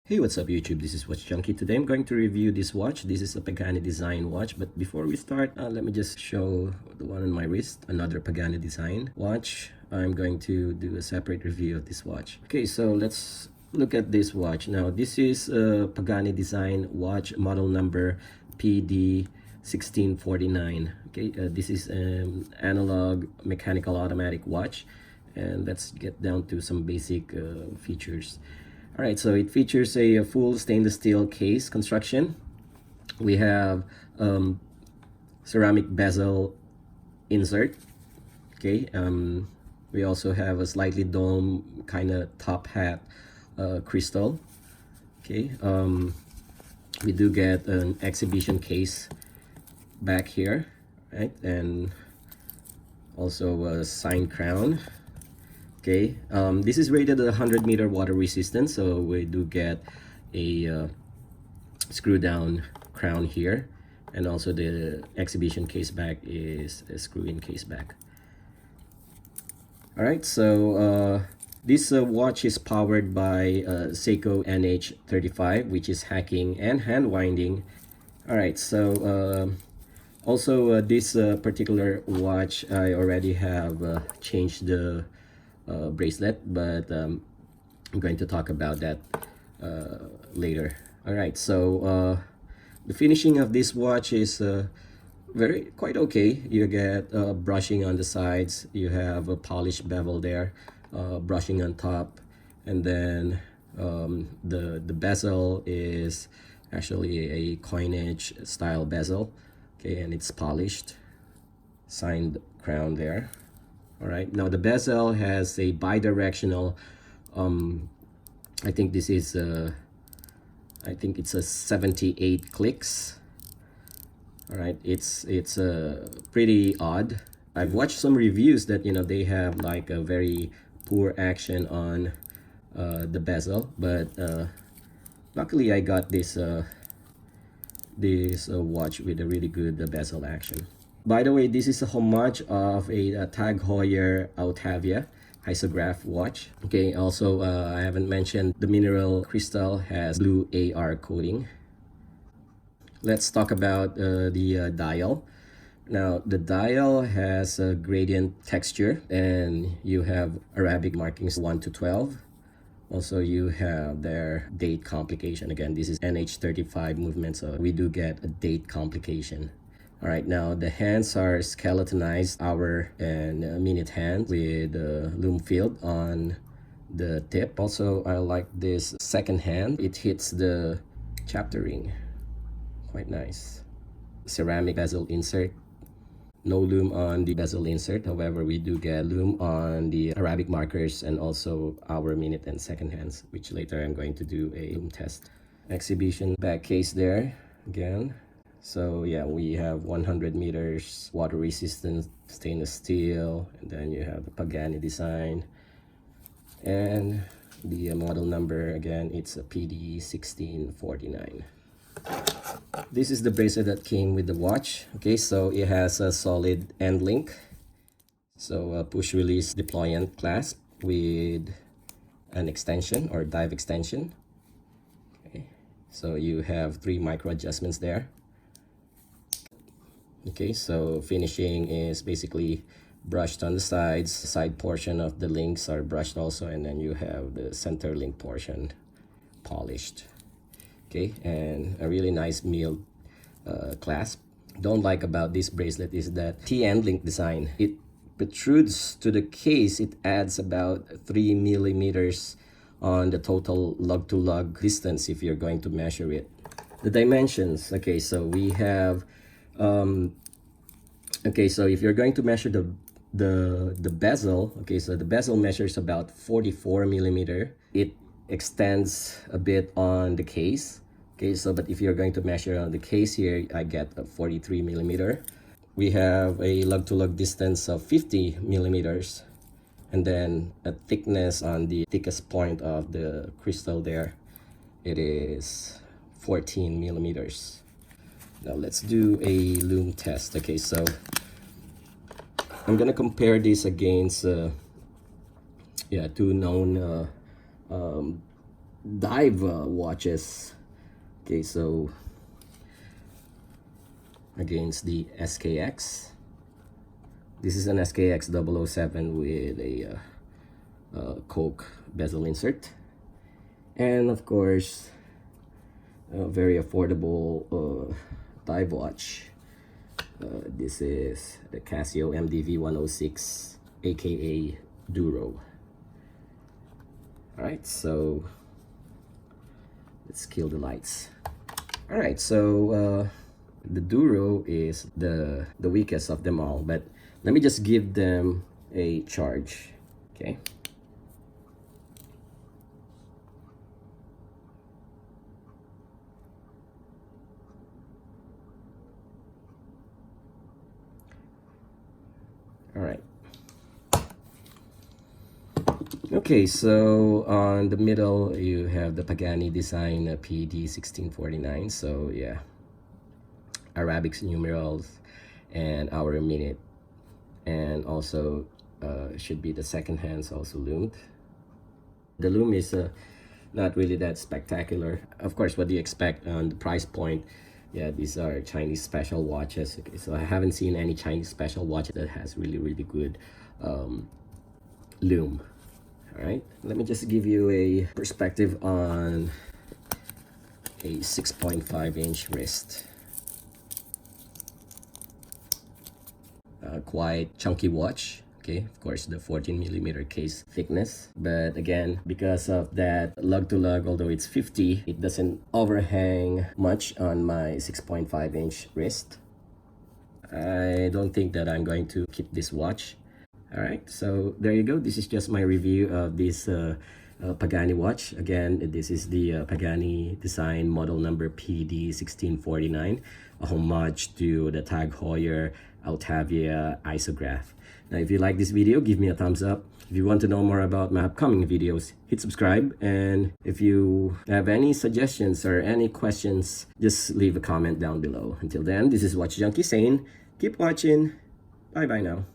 Hey, what's up YouTube? This is Watch Junkie. Today I'm going to review this watch. This is a Pagani design watch, but before we start, let me just show the one on my wrist, another Pagani design watch. I'm going to do a separate review of this watch. Okay, so let's look at this watch. Now, this is a Pagani design watch, model number PD1649. Okay, this is an analog mechanical automatic watch, and let's get down to some basic features. All right, so it features a full stainless steel case construction. We have ceramic bezel insert. Okay, we also have a slightly dome kind of top hat crystal. Okay, we do get an exhibition case back here, right, and also a sign crown. Okay, this is rated at 100-meter water resistance, so we do get a screw down crown here, and also the exhibition case back is a screw-in case back. All right, so this watch is powered by Seiko NH35, which is hacking and hand winding. All right, so also this particular watch, I already have changed the bracelet, but I'm going to talk about that later. All right, so the finishing of this watch is quite okay. You get brushing on the sides, you have a polished bevel there, brushing on top, and then the bezel is actually a coinage style bezel. Okay, and it's polished, signed crown there. All right, now the bezel has a bi-directional, I think this is I think it's a 78 clicks. All right, it's pretty odd. I've watched some reviews that, you know, they have like a very poor action on the bezel, but luckily I got this watch with a really good bezel action. By the way, this is a homage of a Tag Heuer Autavia Isograph watch. Okay, also I haven't mentioned the mineral crystal has blue AR coating. Let's talk about the dial. Now, the dial has a gradient texture, and you have Arabic markings 1 to 12. Also, you have their date complication. Again, this is NH35 movement, so we do get a date complication. All right, now the hands are skeletonized hour and minute hand with loom field on the tip. Also, I like this second hand. It hits the chapter ring. Quite nice. Ceramic bezel insert. No loom on the bezel insert. However, we do get loom on the Arabic markers and also hour, minute, and second hands, which later I'm going to do a loom test. Exhibition back case there again. So yeah, we have 100 meters water resistant stainless steel, and then you have the Pagani design, and the model number again, it's a PD1649. This is the bracelet that came with the watch. Okay, so it has a solid end link, so a push release deployant clasp with an extension or dive extension. Okay, so you have 3 micro adjustments there. Okay, so finishing is basically brushed on the sides. The side portion of the links are brushed also, and then you have the center link portion polished. Okay, and a really nice milled clasp. Don't like about this bracelet is that T-end link design. It protrudes to the case. It adds about 3 millimeters on the total lug-to-lug distance if you're going to measure it. The dimensions. Okay, so we have okay, so if you're going to measure the bezel, okay, so the bezel measures about 44 millimeter. It extends a bit on the case. Okay, so but if you're going to measure on the case here, I get a 43 millimeter. We have a lug-to-lug distance of 50 millimeters, and then a thickness on the thickest point of the crystal there, it is 14 millimeters. Now let's do a loom test. Okay, so I'm gonna compare this against two known dive watches. Okay, so against the SKX. This is an SKX 007 with a Coke bezel insert, and of course a very affordable dive watch. This is the Casio MDV 106 aka Duro. Alright, so let's kill the lights. Alright, so the Duro is the weakest of them all, but let me just give them a charge. Okay. All right. Okay, so on the middle you have the Pagani design PD 1649. So yeah, Arabic numerals and hour minute, and also should be the second hands also loomed. The loom is not really that spectacular. Of course, what do you expect on the price point? Yeah, these are Chinese special watches. Okay, so I haven't seen any Chinese special watch that has really good loom. All right, let me just give you a perspective on a 6.5-inch wrist. Quite chunky watch. Okay, of course the 14mm case thickness, but again, because of that lug to lug, although it's 50, it doesn't overhang much on my 6.5-inch wrist. I don't think that I'm going to keep this watch. All right, so there you go. This is just my review of this Pagani watch. Again, this is the Pagani design model number PD 1649, a homage to the Tag Heuer Autavia Isograph. Now, if you like this video, give me a thumbs up. If you want to know more about my upcoming videos, hit subscribe. And if you have any suggestions or any questions, just leave a comment down below. Until then, this is Watch Junkie saying, keep watching. Bye-bye now.